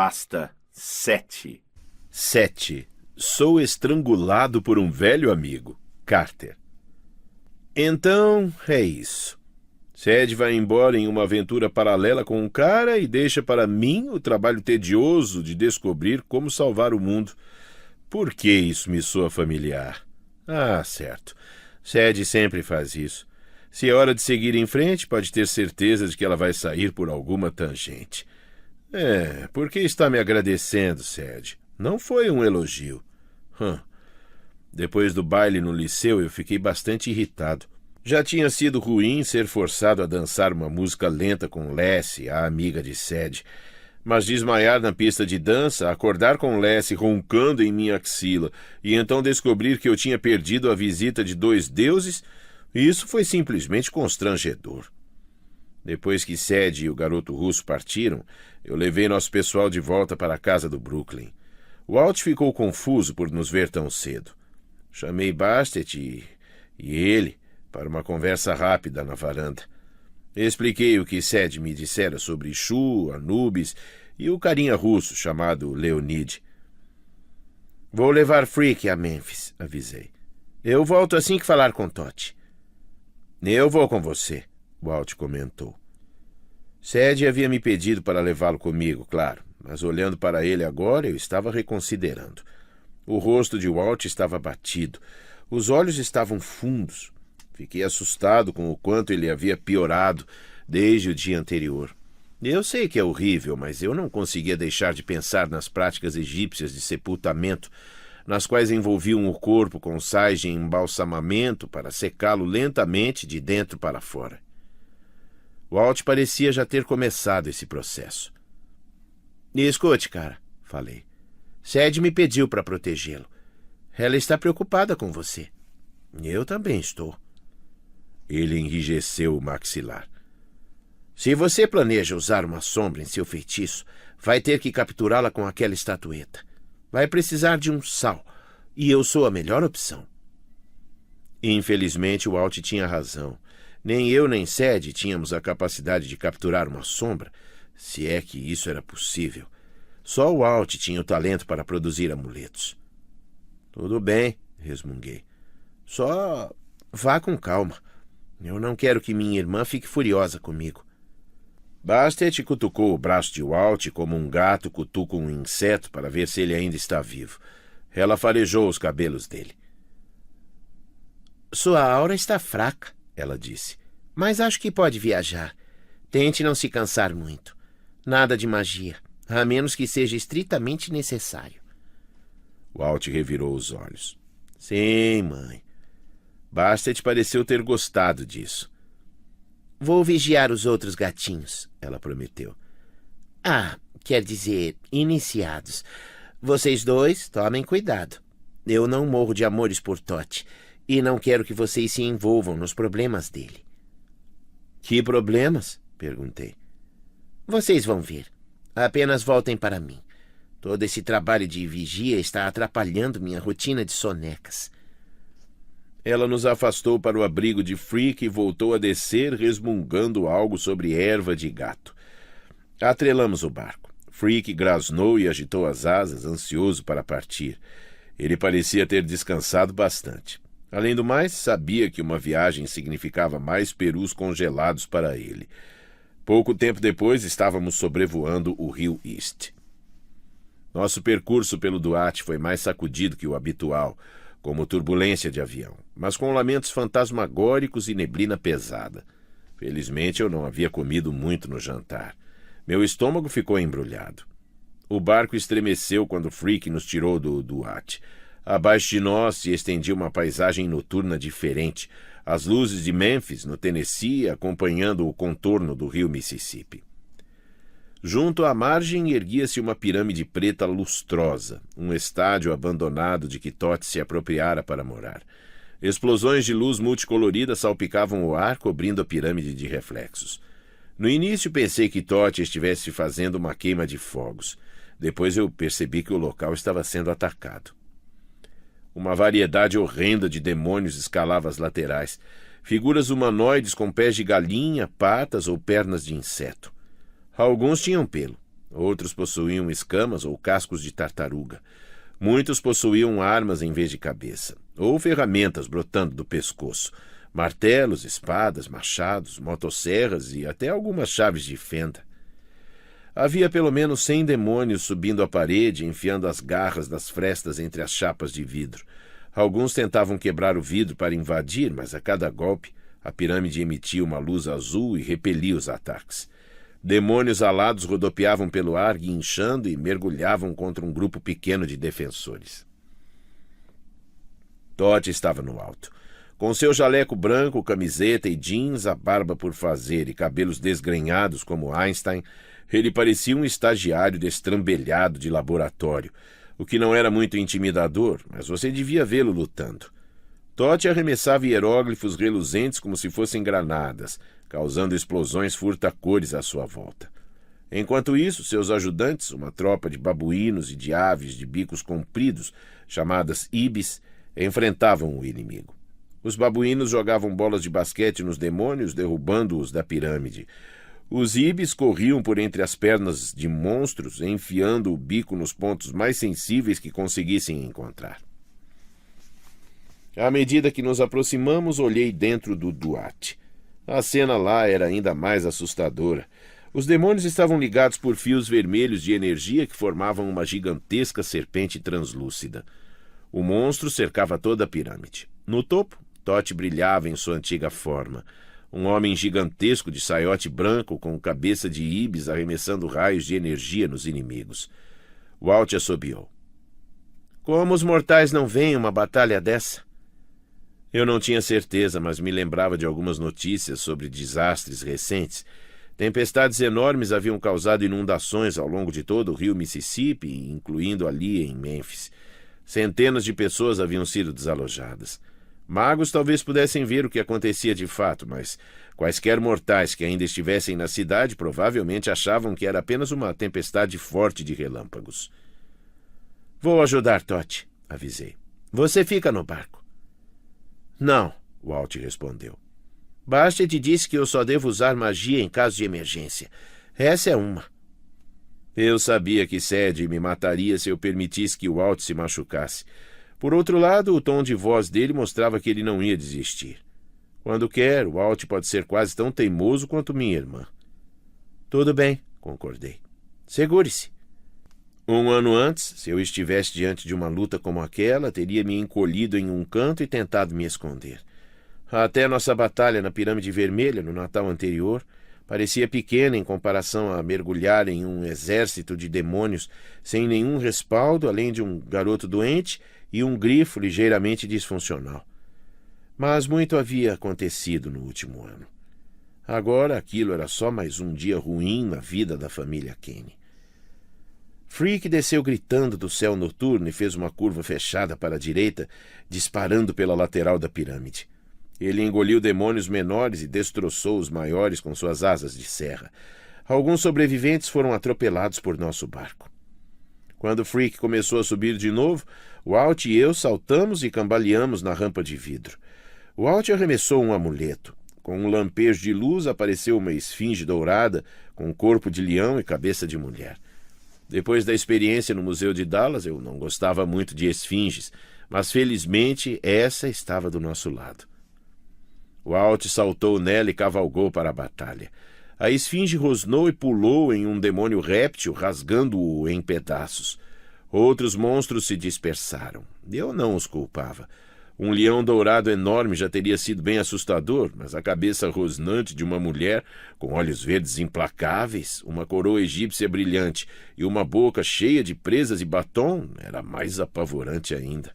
Pasta 7. 7. Sou estrangulado por um velho amigo. Carter. Então, é isso. Ced vai embora em uma aventura paralela com um cara e deixa para mim o trabalho tedioso de descobrir como salvar o mundo. Por que isso me soa familiar? Ah, certo. Ced sempre faz isso. Se é hora de seguir em frente, pode ter certeza de que ela vai sair por alguma tangente. Por que está me agradecendo, Ced? Não foi um elogio. Depois do baile no liceu, eu fiquei bastante irritado. Já tinha sido ruim ser forçado a dançar uma música lenta com Lessie, a amiga de Ced. Mas desmaiar na pista de dança, acordar com Lessie roncando em minha axila e então descobrir que eu tinha perdido a visita de 2 deuses, isso foi simplesmente constrangedor. Depois que Ced e o garoto russo partiram, eu levei nosso pessoal de volta para a casa do Brooklyn. Walt ficou confuso por nos ver tão cedo. Chamei Bastet e ele para uma conversa rápida na varanda. Expliquei o que Ced me dissera sobre Shu, Anubis e o carinha russo chamado Leonid. Vou levar Freak a Memphis, avisei. Eu volto assim que falar com Totti. Eu vou com você, Walt comentou. Ced havia me pedido para levá-lo comigo, claro, mas olhando para ele agora eu estava reconsiderando. O rosto de Walt estava abatido, os olhos estavam fundos. Fiquei assustado com o quanto ele havia piorado desde o dia anterior. Eu sei que é horrível, mas eu não conseguia deixar de pensar nas práticas egípcias de sepultamento, nas quais envolviam o corpo com sais de embalsamamento para secá-lo lentamente de dentro para fora. Walt parecia já ter começado esse processo. Escute, cara, falei. Ced me pediu para protegê-lo. Ela está preocupada com você. Eu também estou. Ele enrijeceu o maxilar. Se você planeja usar uma sombra em seu feitiço, vai ter que capturá-la com aquela estatueta. Vai precisar de um sal, e eu sou a melhor opção. Infelizmente, o Walt tinha razão. Nem eu nem Ced tínhamos a capacidade de capturar uma sombra, se é que isso era possível. Só o Walt tinha o talento para produzir amuletos. Tudo bem, resmunguei. Só vá com calma. Eu não quero que minha irmã fique furiosa comigo. Bastet cutucou o braço de Walt como um gato cutuca um inseto para ver se ele ainda está vivo. Ela farejou os cabelos dele. Sua aura está fraca, ela disse. Mas acho que pode viajar. Tente não se cansar muito. Nada de magia, a menos que seja estritamente necessário. Walt revirou os olhos. Sim, mãe. Bastet pareceu ter gostado disso. Vou vigiar os outros gatinhos, ela prometeu. Quer dizer, iniciados. Vocês dois tomem cuidado. Eu não morro de amores por Totti e não quero que vocês se envolvam nos problemas dele. Que problemas? Perguntei. Vocês vão ver. Apenas voltem para mim. Todo esse trabalho de vigia está atrapalhando minha rotina de sonecas. Ela nos afastou para o abrigo de Freak e voltou a descer, resmungando algo sobre erva de gato. Atrelamos o barco. Freak grasnou e agitou as asas, ansioso para partir. Ele parecia ter descansado bastante. Além do mais, sabia que uma viagem significava mais perus congelados para ele. Pouco tempo depois, estávamos sobrevoando o rio East. Nosso percurso pelo Duat foi mais sacudido que o habitual, como turbulência de avião, mas com lamentos fantasmagóricos e neblina pesada. Felizmente, eu não havia comido muito no jantar. Meu estômago ficou embrulhado. O barco estremeceu quando Freak nos tirou do Duat. Abaixo de nós se estendia uma paisagem noturna diferente, as luzes de Memphis, no Tennessee, acompanhando o contorno do rio Mississippi. Junto à margem erguia-se uma pirâmide preta lustrosa, um estádio abandonado de que Totti se apropriara para morar. Explosões de luz multicolorida salpicavam o ar, cobrindo a pirâmide de reflexos. No início pensei que Totti estivesse fazendo uma queima de fogos. Depois eu percebi que o local estava sendo atacado. Uma variedade horrenda de demônios escalava as laterais, figuras humanoides com pés de galinha, patas ou pernas de inseto. Alguns tinham pelo, Outros possuíam escamas ou cascos de tartaruga. Muitos possuíam armas em vez de cabeça, ou ferramentas brotando do pescoço, martelos, espadas, machados, motosserras e até algumas chaves de fenda. Havia pelo menos 100 demônios subindo a parede, enfiando as garras das frestas entre as chapas de vidro. Alguns tentavam quebrar o vidro para invadir, mas a cada golpe a pirâmide emitia uma luz azul e repelia os ataques. Demônios alados rodopiavam pelo ar, guinchando e mergulhavam contra um grupo pequeno de defensores. Todd estava no alto. Com seu jaleco branco, camiseta e jeans, a barba por fazer e cabelos desgrenhados como Einstein, ele parecia um estagiário destrambelhado de laboratório, o que não era muito intimidador, mas você devia vê-lo lutando. Todd arremessava hieróglifos reluzentes como se fossem granadas, causando explosões furta-cores à sua volta. Enquanto isso, seus ajudantes, uma tropa de babuínos e de aves de bicos compridos, chamadas ibis, enfrentavam o inimigo. Os babuínos jogavam bolas de basquete nos demônios, derrubando-os da pirâmide. Os ibis corriam por entre as pernas de monstros, enfiando o bico nos pontos mais sensíveis que conseguissem encontrar. À medida que nos aproximamos, olhei dentro do Duat. A cena lá era ainda mais assustadora. Os demônios estavam ligados por fios vermelhos de energia que formavam uma gigantesca serpente translúcida. O monstro cercava toda a pirâmide. No topo, Totti brilhava em sua antiga forma. Um homem gigantesco de saiote branco com cabeça de ibis arremessando raios de energia nos inimigos. Walt assobiou. Como os mortais não veem uma batalha dessa? Eu não tinha certeza, mas me lembrava de algumas notícias sobre desastres recentes. Tempestades enormes haviam causado inundações ao longo de todo o rio Mississippi, incluindo ali em Memphis. Centenas de pessoas haviam sido desalojadas. Magos talvez pudessem ver o que acontecia de fato, mas quaisquer mortais que ainda estivessem na cidade provavelmente achavam que era apenas uma tempestade forte de relâmpagos. Vou ajudar, Totti, avisei. Você fica no barco. Não, Walt respondeu. Bastet disse que eu só devo usar magia em caso de emergência. Essa é uma. Eu sabia que Sadie me mataria se eu permitisse que Walt se machucasse. Por outro lado, o tom de voz dele mostrava que ele não ia desistir. Quando quer, Walt pode ser quase tão teimoso quanto minha irmã. Tudo bem, concordei. Segure-se. 1 ano antes, se eu estivesse diante de uma luta como aquela, teria me encolhido em um canto e tentado me esconder. Até nossa batalha na Pirâmide Vermelha, no Natal anterior, parecia pequena em comparação a mergulhar em um exército de demônios sem nenhum respaldo, além de um garoto doente e um grifo ligeiramente disfuncional. Mas muito havia acontecido no último ano. Agora aquilo era só mais um dia ruim na vida da família Kenny. Freak desceu gritando do céu noturno e fez uma curva fechada para a direita, disparando pela lateral da pirâmide. Ele engoliu demônios menores e destroçou os maiores com suas asas de serra. Alguns sobreviventes foram atropelados por nosso barco. Quando Freak começou a subir de novo, Walt e eu saltamos e cambaleamos na rampa de vidro. Walt arremessou um amuleto. Com um lampejo de luz apareceu uma esfinge dourada com corpo de leão e cabeça de mulher. Depois da experiência no Museu de Dallas, eu não gostava muito de esfinges, mas felizmente essa estava do nosso lado. Walt saltou nela e cavalgou para a batalha. A esfinge rosnou e pulou em um demônio réptil, rasgando-o em pedaços. Outros monstros se dispersaram. Eu não os culpava. Um leão dourado enorme já teria sido bem assustador, mas a cabeça rosnante de uma mulher, com olhos verdes implacáveis, uma coroa egípcia brilhante e uma boca cheia de presas e batom, era mais apavorante ainda.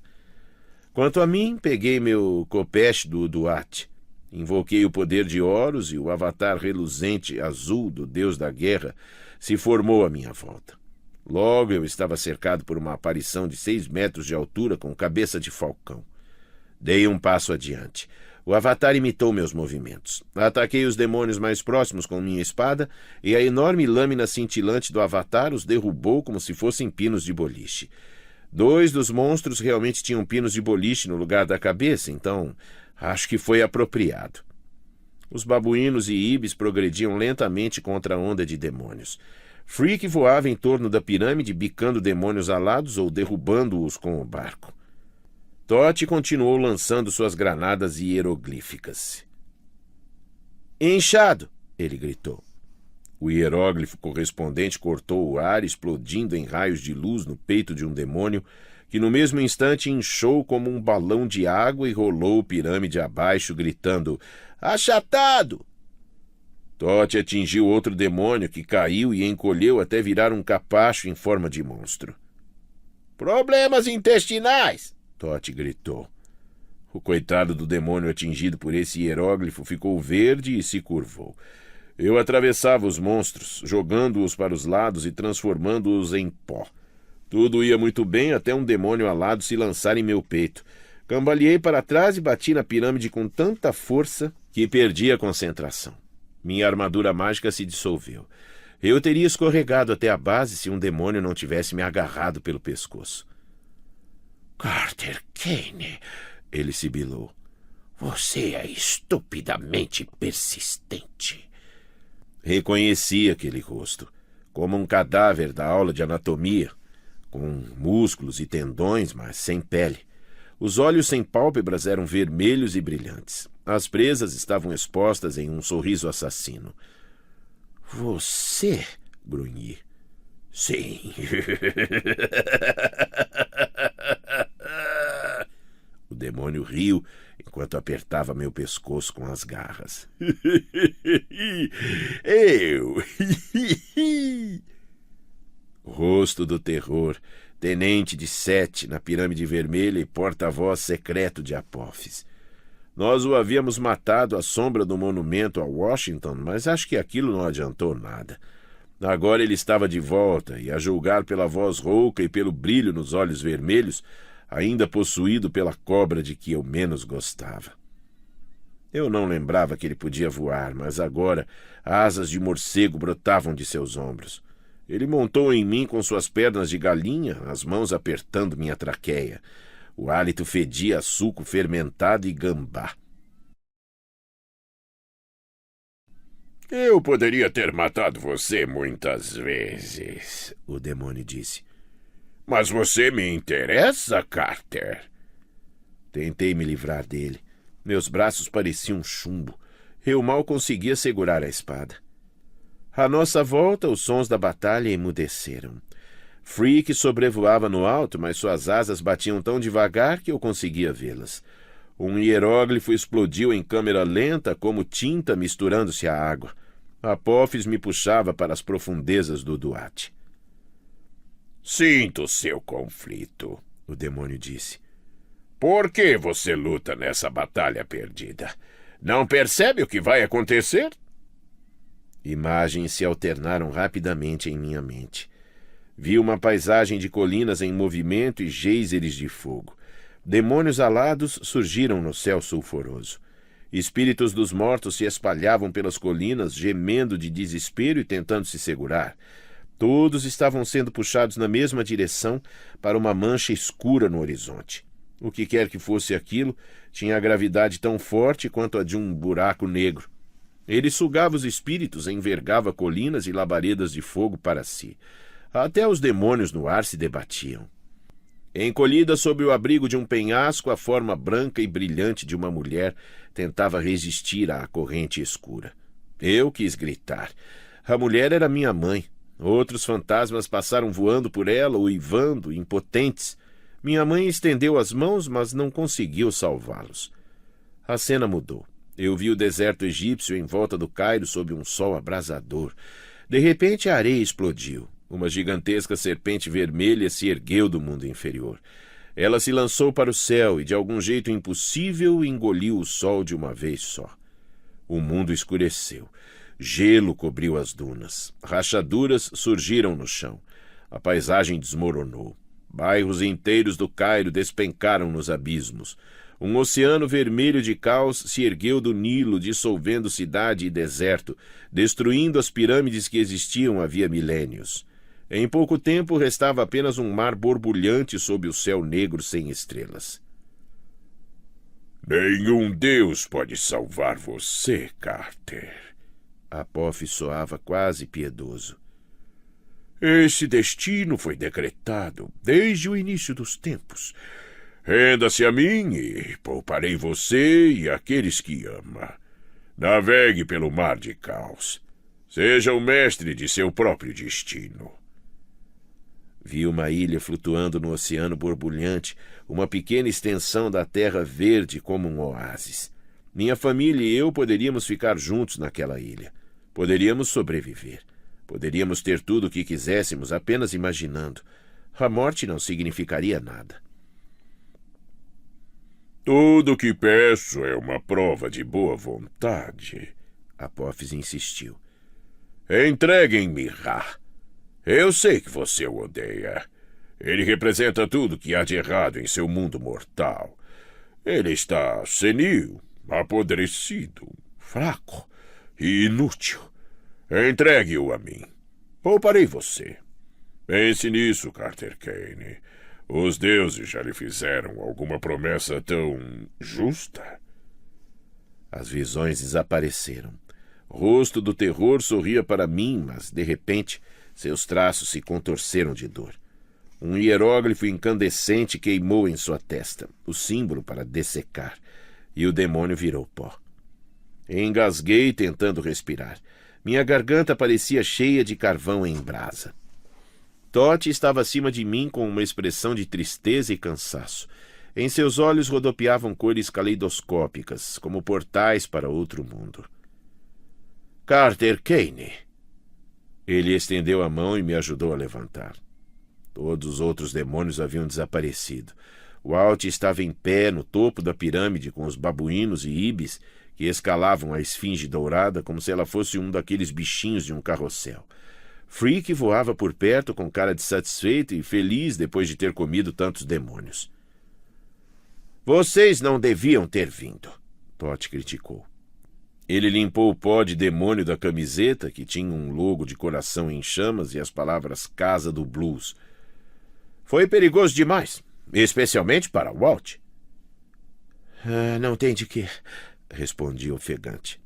Quanto a mim, peguei meu copeche do Duat. Invoquei o poder de Horus e o avatar reluzente azul do deus da guerra se formou à minha volta. Logo eu estava cercado por uma aparição de 6 metros de altura com cabeça de falcão. Dei um passo adiante. O avatar imitou meus movimentos. Ataquei os demônios mais próximos com minha espada e a enorme lâmina cintilante do avatar os derrubou como se fossem pinos de boliche. 2 dos monstros realmente tinham pinos de boliche no lugar da cabeça, então acho que foi apropriado. Os babuínos e ibis progrediam lentamente contra a onda de demônios. Freak voava em torno da pirâmide, bicando demônios alados ou derrubando-os com o barco. Tote continuou lançando suas granadas hieroglíficas. Inchado! Ele gritou. O hieróglifo correspondente cortou o ar, explodindo em raios de luz no peito de um demônio, que no mesmo instante inchou como um balão de água e rolou pirâmide abaixo, gritando: Achatado! Tote atingiu outro demônio, que caiu e encolheu até virar um capacho em forma de monstro. Problemas intestinais! Tote gritou. O coitado do demônio atingido por esse hieróglifo ficou verde e se curvou. Eu atravessava os monstros, jogando-os para os lados e transformando-os em pó. Tudo ia muito bem até um demônio alado se lançar em meu peito. Cambaleei para trás e bati na pirâmide com tanta força que perdi a concentração. Minha armadura mágica se dissolveu. Eu teria escorregado até a base se um demônio não tivesse me agarrado pelo pescoço. Carter Kane, ele sibilou. Você é estupidamente persistente. Reconheci aquele rosto, como um cadáver da aula de anatomia, com músculos e tendões, mas sem pele. Os olhos sem pálpebras eram vermelhos e brilhantes. As presas estavam expostas em um sorriso assassino. Você? Grunhi. Sim. O demônio riu enquanto apertava meu pescoço com as garras. Eu! Rosto do terror, tenente de Sete na Pirâmide Vermelha e porta-voz secreto de Apófis. Nós o havíamos matado à sombra do monumento a Washington, mas acho que aquilo não adiantou nada. Agora ele estava de volta e, a julgar pela voz rouca e pelo brilho nos olhos vermelhos, ainda possuído pela cobra de que eu menos gostava. Eu não lembrava que ele podia voar, mas agora asas de morcego brotavam de seus ombros. Ele montou em mim com suas pernas de galinha, as mãos apertando minha traqueia. O hálito fedia a suco fermentado e gambá. Eu poderia ter matado você muitas vezes, o demônio disse. Mas você me interessa, Carter. Tentei me livrar dele. Meus braços pareciam chumbo. Eu mal conseguia segurar a espada. À nossa volta, os sons da batalha emudeceram. Freak sobrevoava no alto, mas suas asas batiam tão devagar que eu conseguia vê-las. Um hieróglifo explodiu em câmera lenta como tinta misturando-se à água. Apófis me puxava para as profundezas do Duat. Sinto seu conflito, o demônio disse. Por que você luta nessa batalha perdida? Não percebe o que vai acontecer? Imagens se alternaram rapidamente em minha mente. Vi uma paisagem de colinas em movimento e geyseres de fogo. Demônios alados surgiram no céu sulfuroso. Espíritos dos mortos se espalhavam pelas colinas, gemendo de desespero e tentando se segurar. Todos estavam sendo puxados na mesma direção para uma mancha escura no horizonte. O que quer que fosse aquilo, tinha a gravidade tão forte quanto a de um buraco negro. Ele sugava os espíritos, envergava colinas e labaredas de fogo para si. Até os demônios no ar se debatiam. Encolhida sob o abrigo de um penhasco, a forma branca e brilhante de uma mulher tentava resistir à corrente escura. Eu quis gritar. A mulher era minha mãe. Outros fantasmas passaram voando por ela, uivando, impotentes. Minha mãe estendeu as mãos, mas não conseguiu salvá-los. A cena mudou. Eu vi o deserto egípcio em volta do Cairo sob um sol abrasador. De repente a areia explodiu. Uma gigantesca serpente vermelha se ergueu do mundo inferior. Ela se lançou para o céu e, de algum jeito impossível, engoliu o sol de uma vez só. O mundo escureceu. Gelo cobriu as dunas. Rachaduras surgiram no chão. A paisagem desmoronou. Bairros inteiros do Cairo despencaram nos abismos. Um oceano vermelho de caos se ergueu do Nilo, dissolvendo cidade e deserto, destruindo as pirâmides que existiam havia milênios. Em pouco tempo restava apenas um mar borbulhante sob o céu negro sem estrelas. Nenhum deus pode salvar você, Carter. Apófis soava quase piedoso. Esse destino foi decretado desde o início dos tempos. Renda-se a mim e pouparei você e aqueles que ama. Navegue pelo mar de caos. Seja o mestre de seu próprio destino. Vi uma ilha flutuando no oceano borbulhante, uma pequena extensão da terra verde como um oásis. Minha família e eu poderíamos ficar juntos naquela ilha. Poderíamos sobreviver. Poderíamos ter tudo o que quiséssemos apenas imaginando. A morte não significaria nada. Tudo o que peço é uma prova de boa vontade, Apophis insistiu. Entreguem-me Ra. Eu sei que você o odeia. Ele representa tudo que há de errado em seu mundo mortal. Ele está senil, apodrecido, fraco e inútil. Entregue-o a mim. Pouparei você. Pense nisso, Carter Kane. Os deuses já lhe fizeram alguma promessa tão justa? As visões desapareceram. O rosto do terror sorria para mim, mas, de repente, seus traços se contorceram de dor. Um hieróglifo incandescente queimou em sua testa, o símbolo para dessecar, e o demônio virou pó. Engasguei tentando respirar. Minha garganta parecia cheia de carvão em brasa. Totti estava acima de mim com uma expressão de tristeza e cansaço. Em seus olhos rodopiavam cores caleidoscópicas, como portais para outro mundo. Carter Kane. Ele estendeu a mão e me ajudou a levantar. Todos os outros demônios haviam desaparecido. O Alt estava em pé no topo da pirâmide com os babuínos e ibis que escalavam a esfinge dourada como se ela fosse um daqueles bichinhos de um carrossel. Freak voava por perto com cara de satisfeito e feliz depois de ter comido tantos demônios. Vocês não deviam ter vindo, Totti criticou. Ele limpou o pó de demônio da camiseta, que tinha um logo de coração em chamas e as palavras Casa do Blues. Foi perigoso demais, especialmente para Walt. Não tem de quê, respondi ofegante.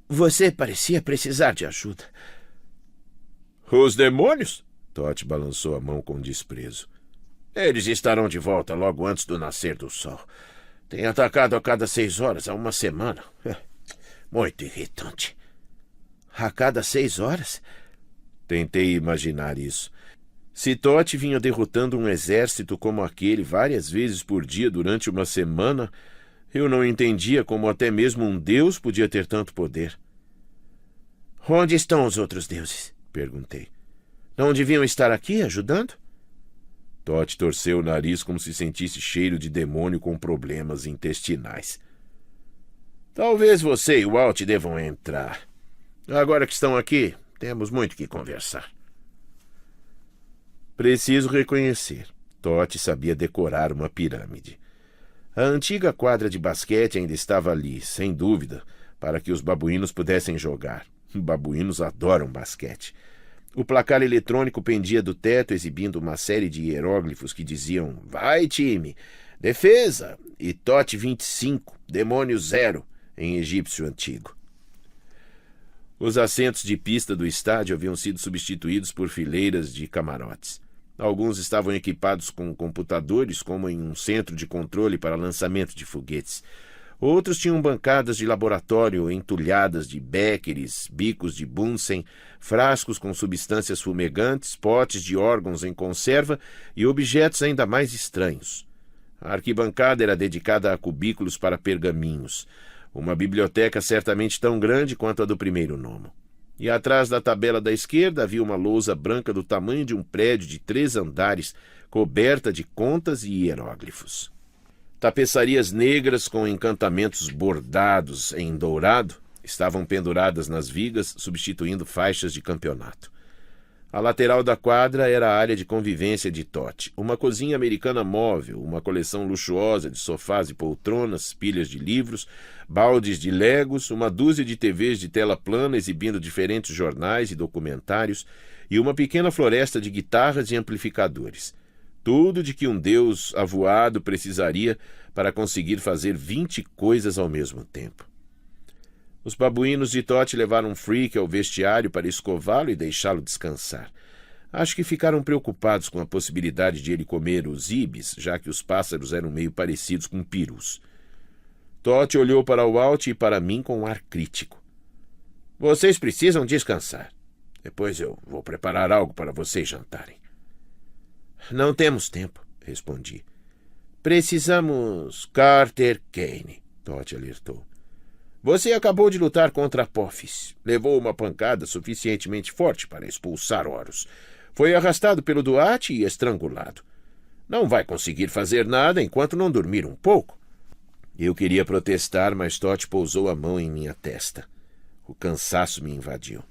Você parecia precisar de ajuda. Os demônios? Totti balançou a mão com desprezo. Eles estarão de volta logo antes do nascer do sol. Tem atacado a cada 6 horas há uma semana. Muito irritante. A cada 6 horas? Tentei imaginar isso. Se Totti vinha derrotando um exército como aquele várias vezes por dia durante uma semana, eu não entendia como até mesmo um deus podia ter tanto poder. Onde estão os outros deuses? Perguntei. Não deviam estar aqui ajudando? Totti torceu o nariz como se sentisse cheiro de demônio com problemas intestinais. Talvez você e o Walt devam entrar. Agora que estão aqui, temos muito que conversar. Preciso reconhecer, Totti sabia decorar uma pirâmide. A antiga quadra de basquete ainda estava ali, sem dúvida, para que os babuínos pudessem jogar. Babuínos adoram basquete. O placar eletrônico pendia do teto, exibindo uma série de hieróglifos que diziam Vai, time! Defesa! E Totti 25, demônio 0, em egípcio antigo. Os assentos de pista do estádio haviam sido substituídos por fileiras de camarotes. Alguns estavam equipados com computadores, como em um centro de controle para lançamento de foguetes. Outros tinham bancadas de laboratório entulhadas de béqueres, bicos de Bunsen, frascos com substâncias fumegantes, potes de órgãos em conserva e objetos ainda mais estranhos. A arquibancada era dedicada a cubículos para pergaminhos, uma biblioteca certamente tão grande quanto a do primeiro nomo. E atrás da tabela da esquerda havia uma lousa branca do tamanho de um prédio de 3 andares, coberta de contas e hieróglifos. Tapeçarias negras com encantamentos bordados em dourado estavam penduradas nas vigas, substituindo faixas de campeonato. A lateral da quadra era a área de convivência de Totti, uma cozinha americana móvel, uma coleção luxuosa de sofás e poltronas, pilhas de livros, baldes de legos, uma dúzia de TVs de tela plana exibindo diferentes jornais e documentários e uma pequena floresta de guitarras e amplificadores. Tudo de que um deus avoado precisaria para conseguir fazer 20 coisas ao mesmo tempo. Os babuínos de Totti levaram Freak ao vestiário para escová-lo e deixá-lo descansar. Acho que ficaram preocupados com a possibilidade de ele comer os ibis, já que os pássaros eram meio parecidos com perus. Totti olhou para o Walt e para mim com um ar crítico. Vocês precisam descansar. Depois eu vou preparar algo para vocês jantarem. Não temos tempo, respondi. Precisamos... Carter Kane, Totti alertou. Você acabou de lutar contra Apophis. Levou uma pancada suficientemente forte para expulsar Horus. Foi arrastado pelo Duat e estrangulado. Não vai conseguir fazer nada enquanto não dormir um pouco. Eu queria protestar, mas Totti pousou a mão em minha testa. O cansaço me invadiu.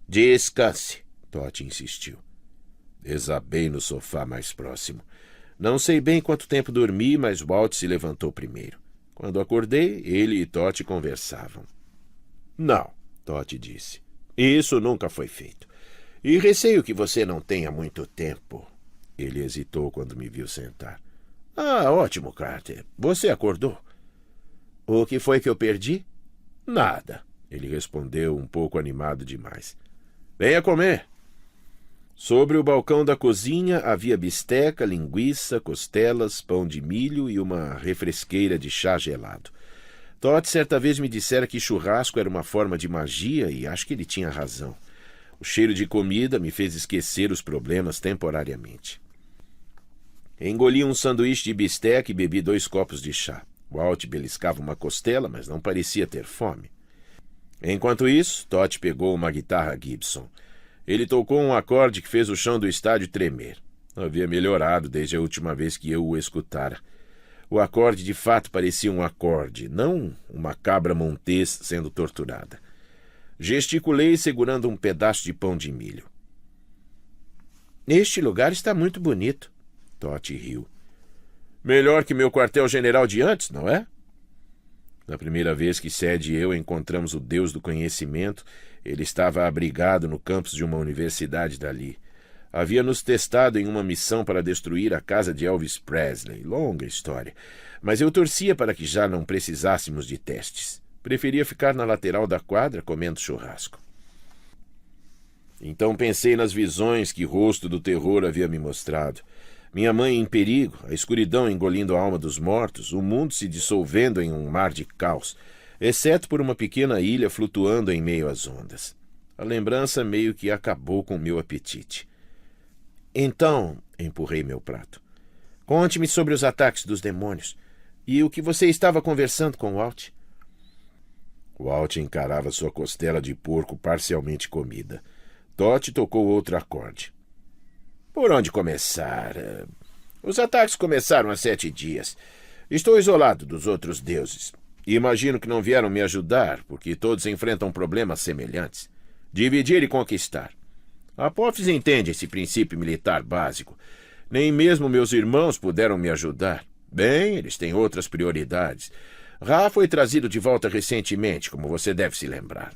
Descanse, Totti insistiu. Desabei no sofá mais próximo. Não sei bem quanto tempo dormi, mas Walt se levantou primeiro. Quando acordei, ele e Totti conversavam. Não, Totti disse. Isso nunca foi feito. E receio que você não tenha muito tempo. Ele hesitou quando me viu sentar. Ah, ótimo, Carter. Você acordou. O que foi que eu perdi? Nada, ele respondeu um pouco animado demais. Venha comer. Sobre o balcão da cozinha havia bisteca, linguiça, costelas, pão de milho e uma refresqueira de chá gelado. Totti certa vez me dissera que churrasco era uma forma de magia e acho que ele tinha razão. O cheiro de comida me fez esquecer os problemas temporariamente. Engoli um sanduíche de bisteca e bebi 2 copos de chá. Walt beliscava uma costela, mas não parecia ter fome. Enquanto isso, Totti pegou uma guitarra Gibson. Ele tocou um acorde que fez o chão do estádio tremer. Havia melhorado desde a última vez que eu o escutara. O acorde de fato parecia um acorde, não uma cabra montês sendo torturada. Gesticulei segurando um pedaço de pão de milho. Este lugar está muito bonito, Totti riu. Melhor que meu quartel-general de antes, não é? Na primeira vez que Sed e eu encontramos o Deus do conhecimento, ele estava abrigado no campus de uma universidade dali. Havia nos testado em uma missão para destruir a casa de Elvis Presley. Longa história. Mas eu torcia para que já não precisássemos de testes. Preferia ficar na lateral da quadra comendo churrasco. Então pensei nas visões que o rosto do terror havia me mostrado. Minha mãe em perigo, a escuridão engolindo a alma dos mortos, o mundo se dissolvendo em um mar de caos, exceto por uma pequena ilha flutuando em meio às ondas. A lembrança meio que acabou com meu apetite. Então, empurrei meu prato. Conte-me sobre os ataques dos demônios e o que você estava conversando com Walt. Walt encarava sua costela de porco parcialmente comida. Totti tocou outro acorde. Por onde começar? Os ataques começaram há 7 dias. Estou isolado dos outros deuses. E imagino que não vieram me ajudar, porque todos enfrentam problemas semelhantes. Dividir e conquistar. Apophis entende esse princípio militar básico. Nem mesmo meus irmãos puderam me ajudar. Bem, eles têm outras prioridades. Ra foi trazido de volta recentemente, como você deve se lembrar.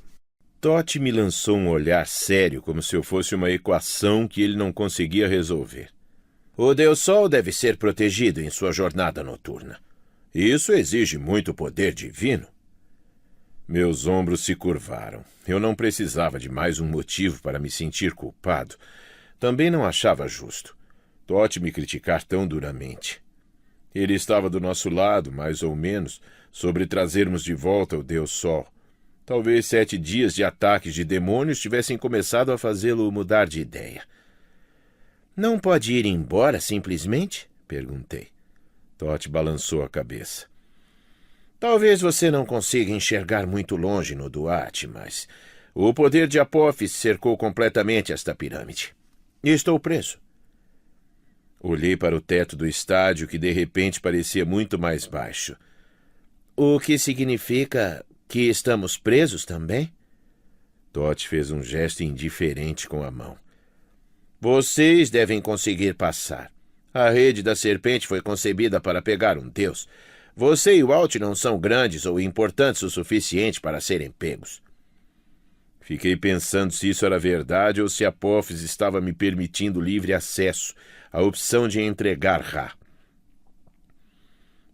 Totti me lançou um olhar sério, como se eu fosse uma equação que ele não conseguia resolver. O Deus Sol deve ser protegido em sua jornada noturna. Isso exige muito poder divino. Meus ombros se curvaram. Eu não precisava de mais um motivo para me sentir culpado. Também não achava justo. Totti me criticar tão duramente. Ele estava do nosso lado, mais ou menos, sobre trazermos de volta o Deus Sol. Talvez 7 dias de ataques de demônios tivessem começado a fazê-lo mudar de ideia. Não pode ir embora, simplesmente? Perguntei. Totti balançou a cabeça. Talvez você não consiga enxergar muito longe no Duat, mas o poder de Apophis cercou completamente esta pirâmide. E estou preso. Olhei para o teto do estádio, que de repente parecia muito mais baixo. O que significa que estamos presos também? Totti fez um gesto indiferente com a mão. Vocês devem conseguir passar. A rede da serpente foi concebida para pegar um deus. Você e o Walt não são grandes ou importantes o suficiente para serem pegos. Fiquei pensando se isso era verdade ou se Apophis estava me permitindo livre acesso, a opção de entregar Ra.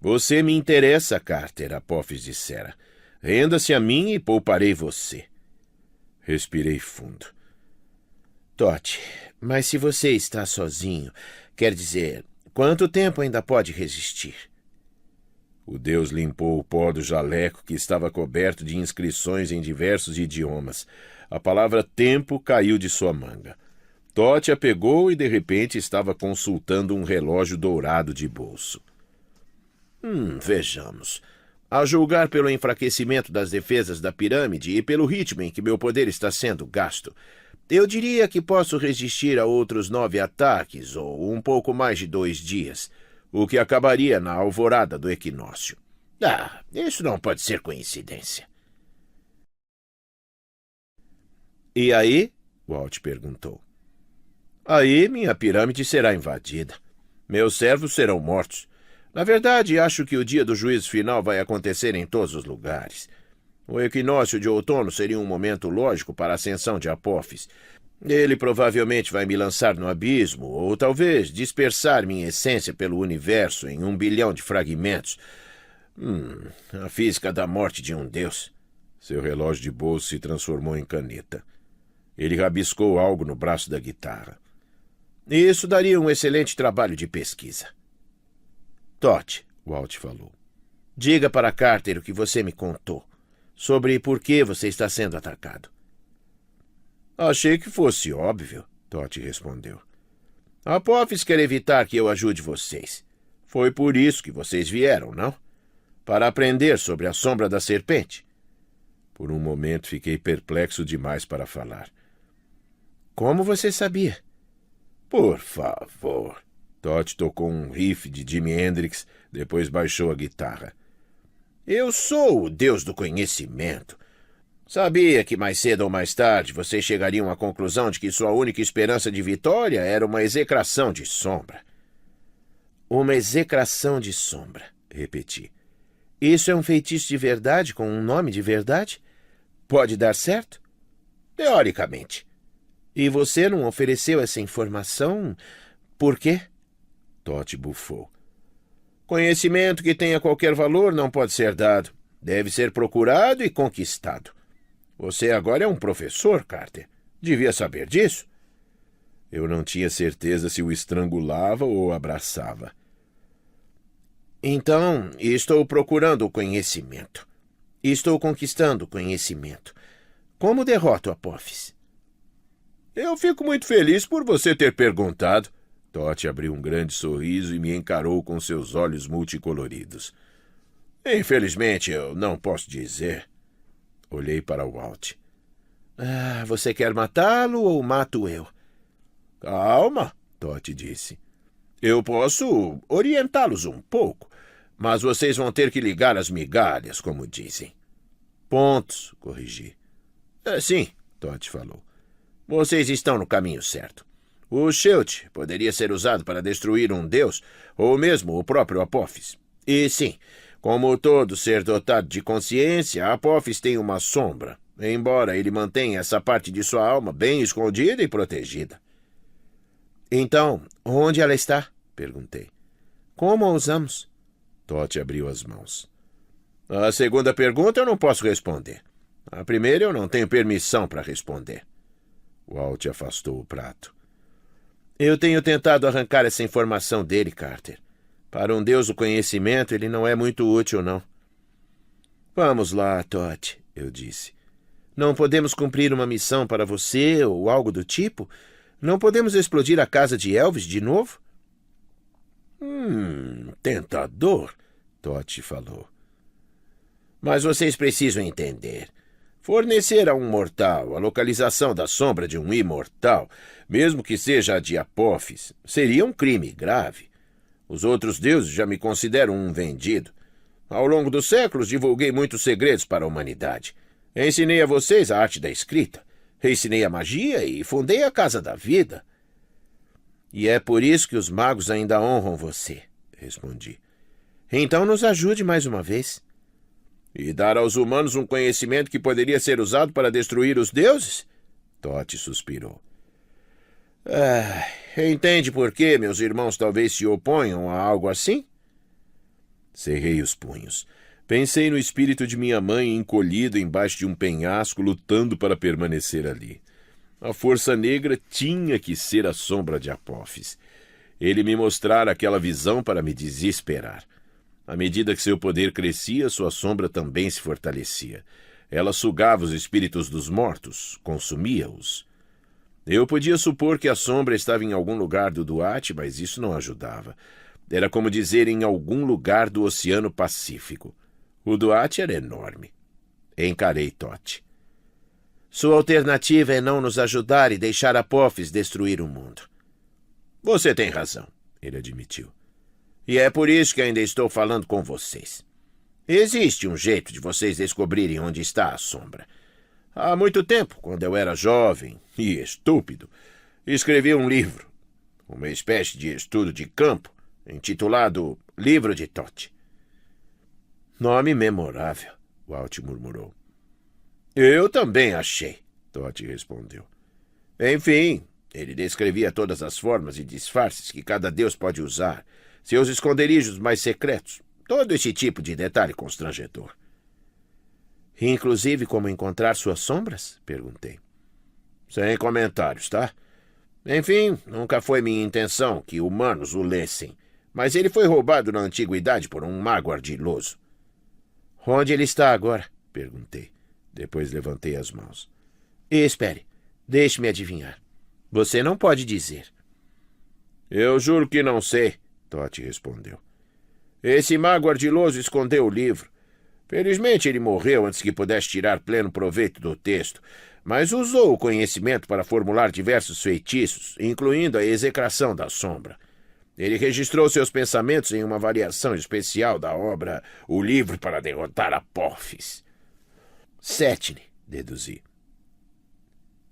Você me interessa, Carter, Apophis dissera. Renda-se a mim e pouparei você. Respirei fundo. Tote, mas se você está sozinho, quer dizer, quanto tempo ainda pode resistir? O deus limpou o pó do jaleco que estava coberto de inscrições em diversos idiomas. A palavra tempo caiu de sua manga. Tote a pegou e de repente estava consultando um relógio dourado de bolso. Vejamos. A julgar pelo enfraquecimento das defesas da pirâmide e pelo ritmo em que meu poder está sendo gasto, eu diria que posso resistir a outros 9 ataques ou um pouco mais de 2 dias, o que acabaria na alvorada do equinócio. Isso não pode ser coincidência. E aí? Walt perguntou. Aí minha pirâmide será invadida. Meus servos serão mortos. Na verdade, acho que o dia do juízo final vai acontecer em todos os lugares. O equinócio de outono seria um momento lógico para a ascensão de Apófis. Ele provavelmente vai me lançar no abismo, ou talvez dispersar minha essência pelo universo em 1 bilhão de fragmentos. A física da morte de um deus. Seu relógio de bolso se transformou em caneta. Ele rabiscou algo no braço da guitarra. Isso daria um excelente trabalho de pesquisa. Tote, Walt falou. Diga para Carter o que você me contou sobre por que você está sendo atacado. Achei que fosse óbvio, Tote respondeu. Apophis quer evitar que eu ajude vocês. Foi por isso que vocês vieram, não? Para aprender sobre a sombra da serpente. Por um momento fiquei perplexo demais para falar. Como você sabia? Por favor. Tote tocou um riff de Jimi Hendrix, depois baixou a guitarra. Eu sou o deus do conhecimento. Sabia que mais cedo ou mais tarde vocês chegariam à conclusão de que sua única esperança de vitória era uma execração de sombra. Uma execração de sombra, repeti. Isso é um feitiço de verdade com um nome de verdade? Pode dar certo? Teoricamente. E você não ofereceu essa informação? Por quê? Tote bufou. Conhecimento que tenha qualquer valor não pode ser dado. Deve ser procurado e conquistado. Você agora é um professor, Carter. Devia saber disso. Eu não tinha certeza se o estrangulava ou o abraçava. Então, estou procurando o conhecimento. Estou conquistando o conhecimento. Como derroto Apophis? Eu fico muito feliz por você ter perguntado. Tote abriu um grande sorriso e me encarou com seus olhos multicoloridos. Infelizmente, eu não posso dizer. Olhei para Walt. Você quer matá-lo ou mato eu? Calma, Tote disse. Eu posso orientá-los um pouco, mas vocês vão ter que ligar as migalhas, como dizem. Pontos, corrigi. Sim, Tote falou. Vocês estão no caminho certo. O Shield poderia ser usado para destruir um deus, ou mesmo o próprio Apophis. E sim, como todo ser dotado de consciência, Apophis tem uma sombra, embora ele mantenha essa parte de sua alma bem escondida e protegida. Então, onde ela está? Perguntei. Como a usamos? Tote abriu as mãos. A segunda pergunta eu não posso responder. A primeira eu não tenho permissão para responder. Walt afastou o prato. Eu tenho tentado arrancar essa informação dele, Carter. Para um deus do conhecimento, ele não é muito útil, não. Vamos lá, Tote, eu disse. Não podemos cumprir uma missão para você ou algo do tipo? Não podemos explodir a casa de Elvis de novo? Tentador, Tote falou. Mas vocês precisam entender. Fornecer a um mortal a localização da sombra de um imortal, mesmo que seja a de Apophis, seria um crime grave. Os outros deuses já me consideram um vendido. Ao longo dos séculos, divulguei muitos segredos para a humanidade. Ensinei a vocês a arte da escrita. Ensinei a magia e fundei a Casa da Vida. E é por isso que os magos ainda honram você, respondi. Então nos ajude mais uma vez. E dar aos humanos um conhecimento que poderia ser usado para destruir os deuses? Tote suspirou. Entende por que meus irmãos talvez se oponham a algo assim? Cerrei os punhos. Pensei no espírito de minha mãe encolhido embaixo de um penhasco, lutando para permanecer ali. A força negra tinha que ser a sombra de Apófis. Ele me mostrara aquela visão para me desesperar. À medida que seu poder crescia, sua sombra também se fortalecia. Ela sugava os espíritos dos mortos, consumia-os. Eu podia supor que a sombra estava em algum lugar do Duat, mas isso não ajudava. Era como dizer em algum lugar do Oceano Pacífico. O Duat era enorme. Encarei Tote. Sua alternativa é não nos ajudar e deixar Apófis destruir o mundo. Você tem razão, ele admitiu. E é por isso que ainda estou falando com vocês. Existe um jeito de vocês descobrirem onde está a sombra. Há muito tempo, quando eu era jovem e estúpido, escrevi um livro, uma espécie de estudo de campo, intitulado Livro de Tote. Nome memorável, Walt murmurou. Eu também achei, Tote respondeu. Enfim, ele descrevia todas as formas e disfarces que cada deus pode usar, seus esconderijos mais secretos, todo esse tipo de detalhe constrangedor. Inclusive como encontrar suas sombras? Perguntei. Sem comentários, tá? Enfim, nunca foi minha intenção que humanos o lessem, mas ele foi roubado na antiguidade por um mago ardiloso. Onde ele está agora? Perguntei. Depois levantei as mãos. Espere, deixe-me adivinhar. Você não pode dizer. Eu juro que não sei, Tote respondeu. Esse mago ardiloso escondeu o livro. Felizmente ele morreu antes que pudesse tirar pleno proveito do texto, mas usou o conhecimento para formular diversos feitiços, incluindo a execração da sombra. Ele registrou seus pensamentos em uma variação especial da obra O Livro para Derrotar Apófis. Setne, deduzi.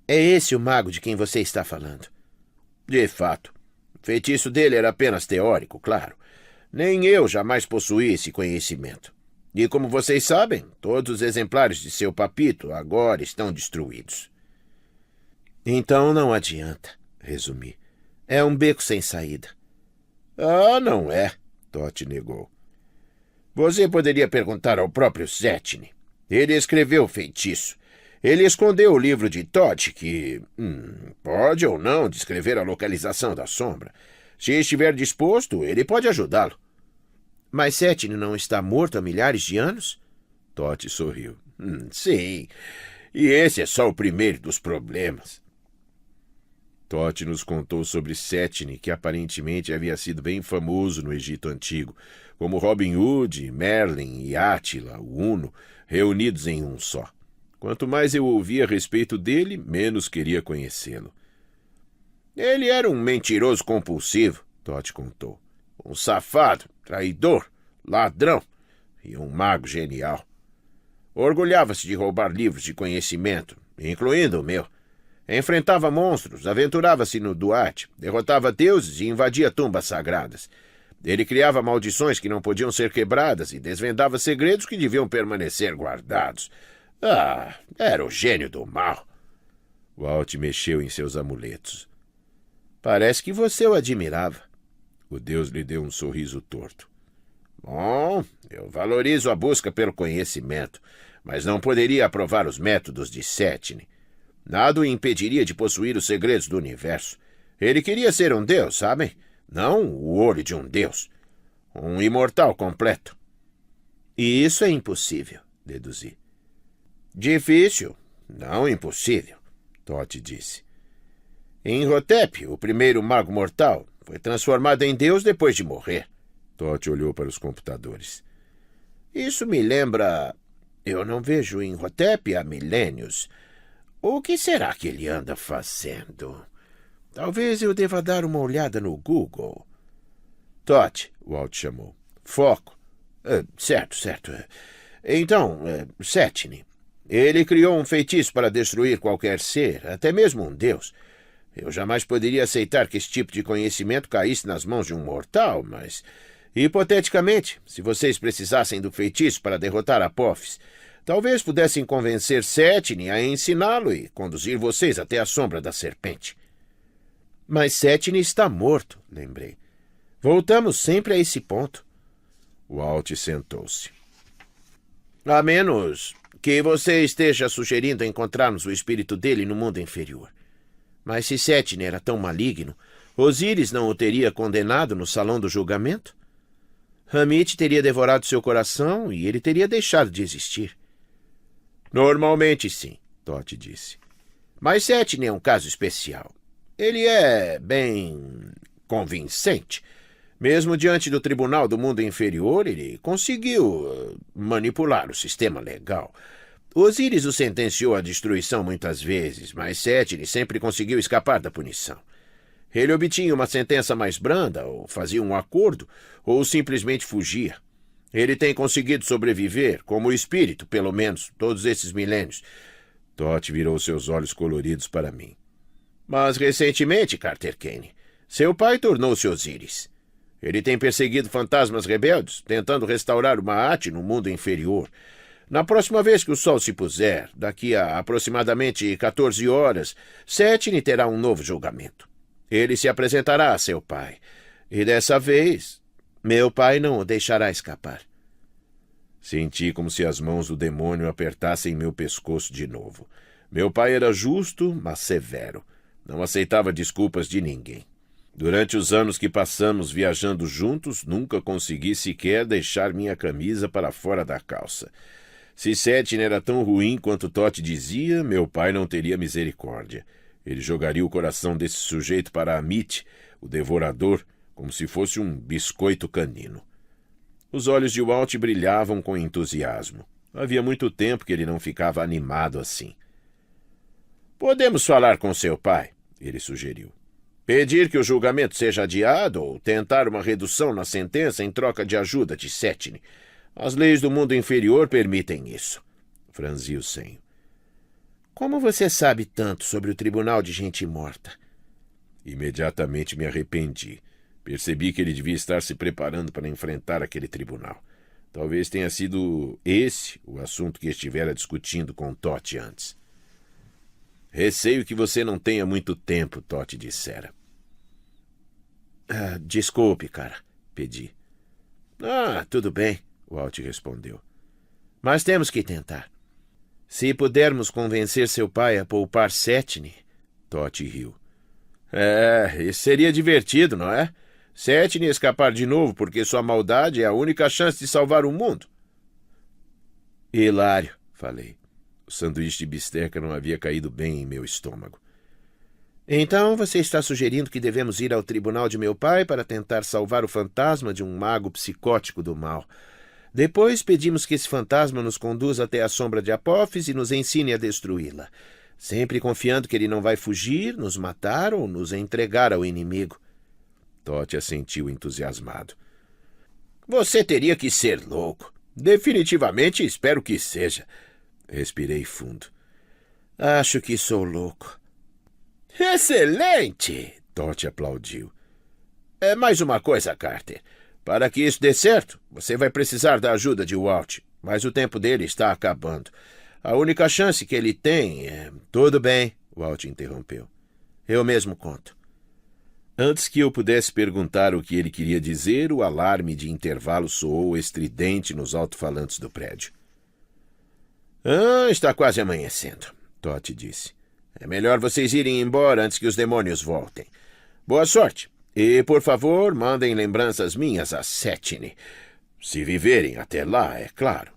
É esse o mago de quem você está falando? De fato. O feitiço dele era apenas teórico, claro. Nem eu jamais possuí esse conhecimento. E como vocês sabem, todos os exemplares de seu papito agora estão destruídos. Então não adianta, resumi. É um beco sem saída. Ah, não é, Tote negou. Você poderia perguntar ao próprio Setne. Ele escreveu o feitiço. Ele escondeu o livro de Tote que pode ou não descrever a localização da sombra. Se estiver disposto, ele pode ajudá-lo. Mas Setne não está morto há milhares de anos? Tote sorriu. Sim, e esse é só o primeiro dos problemas. Tote nos contou sobre Setne, que aparentemente havia sido bem famoso no Egito Antigo, como Robin Hood, Merlin e Átila, o Uno, reunidos em um só. Quanto mais eu ouvia a respeito dele, menos queria conhecê-lo. Ele era um mentiroso compulsivo, Tote contou. Um safado, traidor, ladrão e um mago genial. Orgulhava-se de roubar livros de conhecimento, incluindo o meu. Enfrentava monstros, aventurava-se no Duat, derrotava deuses e invadia tumbas sagradas. Ele criava maldições que não podiam ser quebradas e desvendava segredos que deviam permanecer guardados. Ah, era o gênio do mal. Walt mexeu em seus amuletos. Parece que você o admirava. O deus lhe deu um sorriso torto. Bom, eu valorizo a busca pelo conhecimento, mas não poderia aprovar os métodos de Setne. Nada o impediria de possuir os segredos do universo. Ele queria ser um deus, sabem? Não o olho de um deus. Um imortal completo. E isso é impossível, deduzi. Difícil, não impossível, Tote disse. Imhotep, o primeiro mago mortal, foi transformado em Deus depois de morrer. Tote olhou para os computadores. Isso me lembra... Eu não vejo Imhotep há milênios. O que será que ele anda fazendo? Talvez eu deva dar uma olhada no Google. Tote, Walt chamou. Foco. Certo. Então, Setne. Ele criou um feitiço para destruir qualquer ser, até mesmo um deus. Eu jamais poderia aceitar que esse tipo de conhecimento caísse nas mãos de um mortal, mas... Hipoteticamente, se vocês precisassem do feitiço para derrotar Apófis, talvez pudessem convencer Setne a ensiná-lo e conduzir vocês até a sombra da serpente. Mas Setne está morto, lembrei. Voltamos sempre a esse ponto. Walt sentou-se. A menos que você esteja sugerindo encontrarmos o espírito dele no mundo inferior. Mas se Setne era tão maligno, Osíris não o teria condenado no salão do julgamento? Hamit teria devorado seu coração e ele teria deixado de existir. Normalmente sim, Thoth disse. Mas Setne é um caso especial. Ele é bem convincente. Mesmo diante do tribunal do mundo inferior, ele conseguiu manipular o sistema legal. Osíris o sentenciou à destruição muitas vezes, mas Setne sempre conseguiu escapar da punição. Ele obtinha uma sentença mais branda, ou fazia um acordo, ou simplesmente fugia. Ele tem conseguido sobreviver, como espírito, pelo menos, todos esses milênios. Thoth virou seus olhos coloridos para mim. Mas recentemente, Carter Kane, seu pai tornou-se Osíris. Ele tem perseguido fantasmas rebeldes, tentando restaurar o Maat no mundo inferior. Na próxima vez que o sol se puser, daqui a aproximadamente 14 horas, Setne terá um novo julgamento. Ele se apresentará a seu pai. E dessa vez, meu pai não o deixará escapar. Senti como se as mãos do demônio apertassem meu pescoço de novo. Meu pai era justo, mas severo. Não aceitava desculpas de ninguém. Durante os anos que passamos viajando juntos, nunca consegui sequer deixar minha camisa para fora da calça. Se Setne era tão ruim quanto Thoth dizia, meu pai não teria misericórdia. Ele jogaria o coração desse sujeito para Hamit, o devorador, como se fosse um biscoito canino. Os olhos de Walt brilhavam com entusiasmo. Havia muito tempo que ele não ficava animado assim. Podemos falar com seu pai, ele sugeriu. Pedir que o julgamento seja adiado ou tentar uma redução na sentença em troca de ajuda de Setne. As leis do mundo inferior permitem isso. Franzi o senho. Como você sabe tanto sobre o tribunal de gente morta? Imediatamente me arrependi. Percebi que ele devia estar se preparando para enfrentar aquele tribunal. Talvez tenha sido esse o assunto que estivera discutindo com Thoth antes. Receio que você não tenha muito tempo, Thoth dissera. Desculpe, cara, pedi. Tudo bem, Walt respondeu. Mas temos que tentar. Se pudermos convencer seu pai a poupar Setne, Thoth riu. Isso seria divertido, não é? Setne escapar de novo porque sua maldade é a única chance de salvar o mundo. Hilário, falei. O sanduíche de bisteca não havia caído bem em meu estômago. Então você está sugerindo que devemos ir ao tribunal de meu pai para tentar salvar o fantasma de um mago psicótico do mal. Depois pedimos que esse fantasma nos conduza até a sombra de Apófis e nos ensine a destruí-la, sempre confiando que ele não vai fugir, nos matar ou nos entregar ao inimigo. Thoth assentiu entusiasmado. Você teria que ser louco. Definitivamente espero que seja. Respirei fundo. Acho que sou louco. Excelente! Thoth aplaudiu. Mais uma coisa, Carter. Para que isso dê certo, você vai precisar da ajuda de Walt, mas o tempo dele está acabando. A única chance que ele tem é... Tudo bem, Walt interrompeu. Eu mesmo conto. Antes que eu pudesse perguntar o que ele queria dizer, o alarme de intervalo soou estridente nos alto-falantes do prédio. Está quase amanhecendo, Thoth disse. É melhor vocês irem embora antes que os demônios voltem. Boa sorte. E, por favor, mandem lembranças minhas a Setne. Se viverem até lá, é claro.